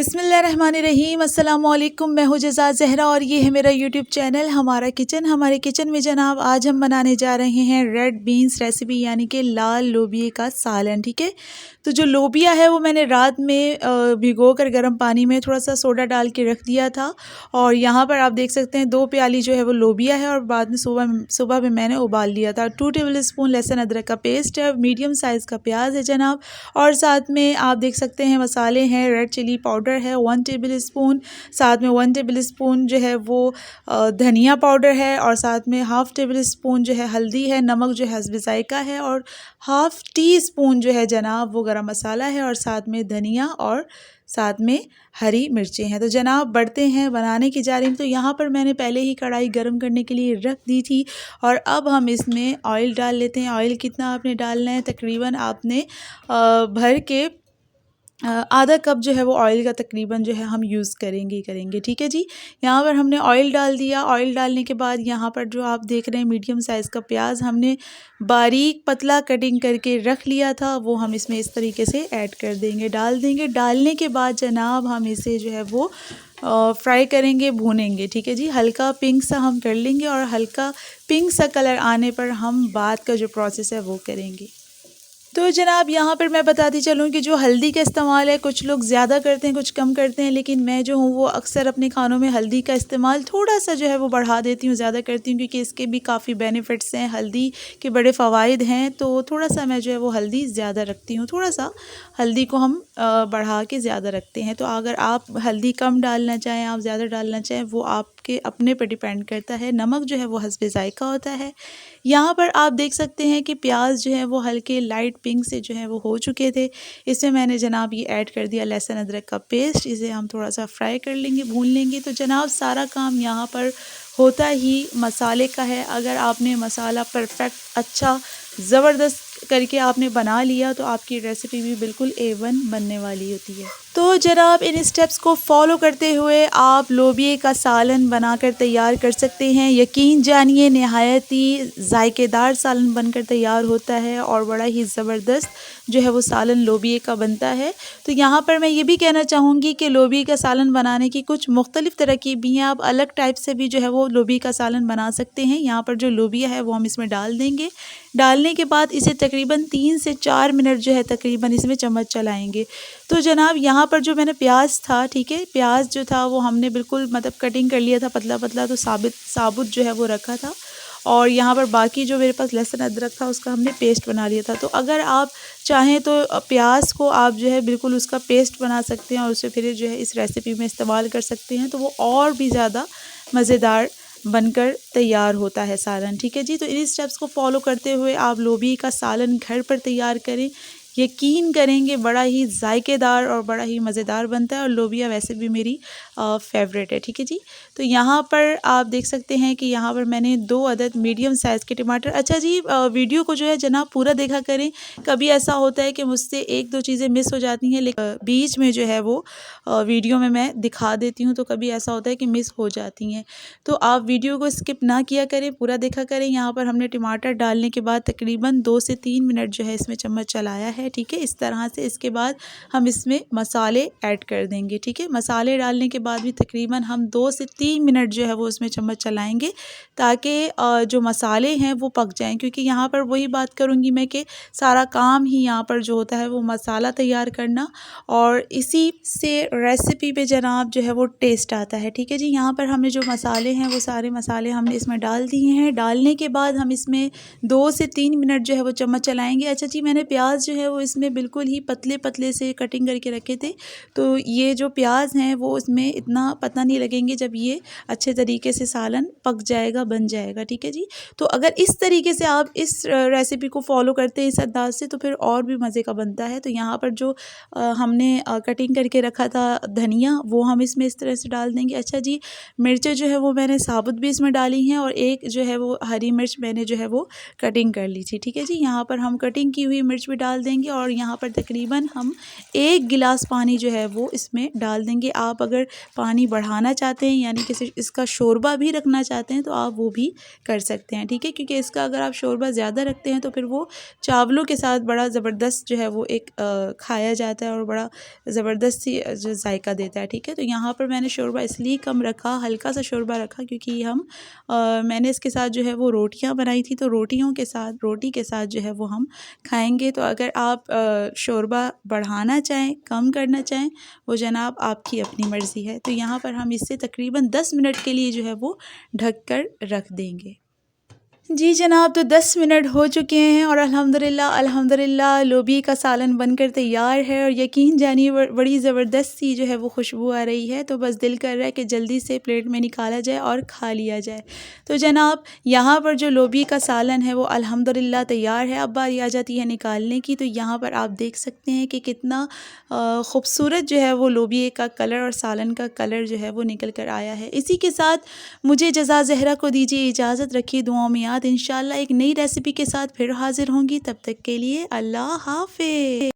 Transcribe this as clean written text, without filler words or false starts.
बिस्मिल्लाहिर्रहमानिर्रहीम अस्सलाम वालेकुम। मैं हूँ जज़ा ज़हरा और ये है मेरा यूट्यूब चैनल हमारा किचन। हमारे किचन में जनाब आज हम बनाने जा रहे हैं रेड बीन्स रेसिपी यानी कि लाल लोबिया का सालन। ठीक है, तो जो लोबिया है वो मैंने रात में भिगो कर गर्म पानी में थोड़ा सा सोडा डाल के रख दिया था और यहाँ पर आप देख सकते हैं 2 प्याली जो है वो लोबिया है और बाद में सुबह में मैंने उबाल लिया था। 2 टेबल स्पून लहसुन अदरक का पेस्ट है, मीडियम साइज़ का प्याज है जनाब, और साथ में आप देख सकते हैं मसाले हैं, रेड चिली पाउडर है 1 टेबल स्पून, साथ में 1 टेबल स्पून जो है वो धनिया पाउडर है, और साथ में हाफ़ टेबल स्पून जो है हल्दी है, नमक जो है हस्ब ज़ायक़ा है, और हाफ़ टी स्पून जो है जनाब वो गरम मसाला है, और साथ में धनिया और साथ में हरी मिर्चें हैं। तो जनाब बढ़ते हैं बनाने की जारी। तो यहाँ पर मैंने पहले ही कढ़ाई गर्म करने के लिए रख दी थी और अब हम इसमें ऑयल डाल लेते हैं। ऑयल कितना आपने डालना है, तकरीबन आपने भर के आधा कप जो है वो ऑयल का तकरीबन जो है हम यूज़ करेंगे। ठीक है जी, यहाँ पर हमने ऑयल डाल दिया। ऑयल डालने के बाद यहाँ पर जो आप देख रहे हैं मीडियम साइज़ का प्याज हमने बारीक पतला कटिंग करके रख लिया था, वो हम इसमें इस तरीके से ऐड कर देंगे, डाल देंगे। डालने के बाद जनाब हम इसे जो है वो फ्राई करेंगे, भूनेंगे। ठीक है जी, हल्का पिंक सा हम कर लेंगे और हल्का पिंक सा कलर आने पर हम बाद का जो प्रोसेस है वो करेंगे। तो जनाब यहाँ पर मैं बताती चलूँ कि जो हल्दी का इस्तेमाल है कुछ लोग ज़्यादा करते हैं कुछ कम करते हैं, लेकिन मैं जो हूँ वो अक्सर अपने खानों में हल्दी का इस्तेमाल थोड़ा सा जो है वो बढ़ा देती हूँ, ज़्यादा करती हूँ, क्योंकि इसके भी काफ़ी बेनिफिट्स हैं, हल्दी के बड़े फ़वाइद हैं। तो थोड़ा सा मैं जो है वो हल्दी ज़्यादा रखती हूँ, थोड़ा सा हल्दी को हम बढ़ा के ज़्यादा रखते हैं। तो अगर आप हल्दी कम डालना चाहें, आप ज़्यादा डालना चाहें, वो आपके अपने पर डिपेंड करता है। नमक जो है वो हस्ब ज़ायक़ा होता है। यहाँ पर आप देख सकते हैं कि प्याज जो है वो हल्के लाइट पिंक से जो है वो हो चुके थे। इसमें मैंने जनाब ये ऐड कर दिया लहसुन अदरक का पेस्ट, इसे हम थोड़ा सा फ्राई कर लेंगे, भून लेंगे। तो जनाब सारा काम यहाँ पर होता ही मसाले का है। अगर आपने मसाला परफेक्ट अच्छा ज़बरदस्त करके आपने बना लिया तो आपकी रेसिपी भी बिल्कुल A1 बनने वाली होती है। तो जनाब इन स्टेप्स को फॉलो करते हुए आप लोबिया का सालन बनाकर तैयार कर सकते हैं। यकीन जानिए नहायत ही जायकेदार सालन बनकर तैयार होता है और बड़ा ही ज़बरदस्त जो है वो सालन लोबिया का बनता है। तो यहाँ पर मैं ये भी कहना चाहूँगी कि लोबिया का सालन बनाने की कुछ मुख्तलिफ़ तरकीब भी हैं, आप अलग टाइप से भी जो है वो लोबिया का सालन बना सकते हैं। यहाँ पर जो लोबिया है वो हम इसमें डाल देंगे। डालने के बाद इसे तकरीबन 3 से 4 मिनट जो है तकरीबन इसमें चम्मच चलाएंगे। तो जनाब यहाँ पर जो मैंने प्याज था, ठीक है, प्याज जो था वो हमने बिल्कुल मतलब कटिंग कर लिया था पतला पतला, तो साबुत जो है वो रखा था, और यहाँ पर बाकी जो मेरे पास लहसुन अदरक था उसका हमने पेस्ट बना लिया था। तो अगर आप चाहें तो प्याज को आप जो है बिल्कुल उसका पेस्ट बना सकते हैं और उसे फिर जो है इस रेसिपी में इस्तेमाल कर सकते हैं, तो वो और भी ज़्यादा मज़ेदार बनकर तैयार होता है सालन। ठीक है जी, तो इन स्टेप्स को फॉलो करते हुए आप लोबिया का सालन घर पर तैयार करें, यकीन करेंगे बड़ा ही जायकेदार और बड़ा ही मज़ेदार बनता है, और लोबिया वैसे भी मेरी फेवरेट है। ठीक है जी, तो यहाँ पर आप देख सकते हैं कि यहाँ पर मैंने 2 अदद मीडियम साइज़ के टमाटर। अच्छा जी, वीडियो को जो है जनाब पूरा देखा करें, कभी ऐसा होता है कि मुझसे 1-2 चीज़ें मिस हो जाती हैं, लेकिन बीच में जो है वो वीडियो में मैं दिखा देती हूँ, तो कभी ऐसा होता है कि मिस हो जाती हैं। तो आप वीडियो को स्किप ना किया करें, पूरा देखा करें। यहाँ पर हमने टमाटर डालने के बाद तकरीबन 2 से 3 मिनट जो है इसमें चम्मच चलाया है। ठीक है, इस तरह से। इसके बाद हम इसमें मसाले ऐड कर देंगे। ठीक है, मसाले डालने के बाद भी तकरीबन हम 2 से 3 मिनट जो है वो उसमें चम्मच चलाएंगे ताकि जो मसाले हैं वो पक जाएं, क्योंकि यहाँ पर वही बात करूँगी मैं कि सारा काम ही यहाँ पर जो होता है वो मसाला तैयार करना, और इसी से रेसिपी पे जनाब जो है वो टेस्ट आता है। ठीक है जी, यहाँ पर हमने जो मसाले हैं वो सारे मसाले हमने इसमें डाल दिए हैं। डालने के बाद हम इसमें 2 से 3 मिनट जो है वो चम्मच चलाएंगे। अच्छा जी, मैंने प्याज जो है वो इसमें बिल्कुल ही पतले पतले से कटिंग करके रखे थे, तो ये जो प्याज हैं वो इसमें इतना पता नहीं लगेंगे जब ये अच्छे तरीके से सालन पक जाएगा, बन जाएगा। ठीक है जी, तो अगर इस तरीके से आप इस रेसिपी को फॉलो करते हैं इस अंदाज से, तो फिर और भी मज़े का बनता है। तो यहाँ पर जो हमने कटिंग करके रखा था धनिया, वो हम इसमें इस तरह से डाल देंगे। अच्छा जी, मिर्चें जो है वो मैंने साबुत भी इसमें डाली हैं, और एक जो है वो हरी मिर्च मैंने जो है वो कटिंग कर ली थी। ठीक है जी, यहाँ पर हम कटिंग की हुई मिर्च भी डाल देंगे। देंगे और यहाँ पर तकरीबन हम 1 गिलास पानी जो है वो इसमें डाल देंगे। आप अगर पानी बढ़ाना चाहते हैं यानी कि इसका शोरबा भी रखना चाहते हैं तो आप वो भी कर सकते हैं, ठीक है। क्योंकि इसका अगर आप शोरबा ज़्यादा रखते हैं तो फिर वो चावलों के साथ बड़ा ज़बरदस्त जो है वो एक खाया जाता है और बड़ा ज़बरदस्त सी जो जायका देता है, ठीक है। तो यहाँ पर मैंने शोरबा इसलिए कम रखा, हल्का सा शोरबा रखा क्योंकि मैंने इसके साथ जो है वो रोटियाँ बनाई थी, तो रोटी के साथ जो है वो हम खाएंगे। तो अगर आप शोरबा बढ़ाना चाहें, कम करना चाहें, वो जनाब आपकी अपनी मर्ज़ी है। तो यहाँ पर हम इसे तकरीबन 10 मिनट के लिए जो है वो ढक कर रख देंगे। जी जनाब, तो 10 मिनट हो चुके हैं और अल्हम्दुलिल्लाह लोबिया का सालन बनकर तैयार है और यकीन जानिए बड़ी ज़बरदस्त सी जो है वो खुशबू आ रही है। तो बस दिल कर रहा है कि जल्दी से प्लेट में निकाला जाए और खा लिया जाए। तो जनाब यहाँ पर जो लोबिया का सालन है वो अल्हम्दुलिल्लाह तैयार है। अब बारी आ जाती है निकालने की। तो यहाँ पर आप देख सकते हैं कि कितना ख़ूबसूरत जो है वो लोबिया का कलर और सालन का कलर जो है वो निकल कर आया है। इसी के साथ मुझे जज़ा ज़हरा को दीजिए इजाज़त, रखिए दुआओं में याद। इंशाल्लाह एक नई रेसिपी के साथ फिर हाजिर होंगी, तब तक के लिए अल्लाह हाफ़िज़।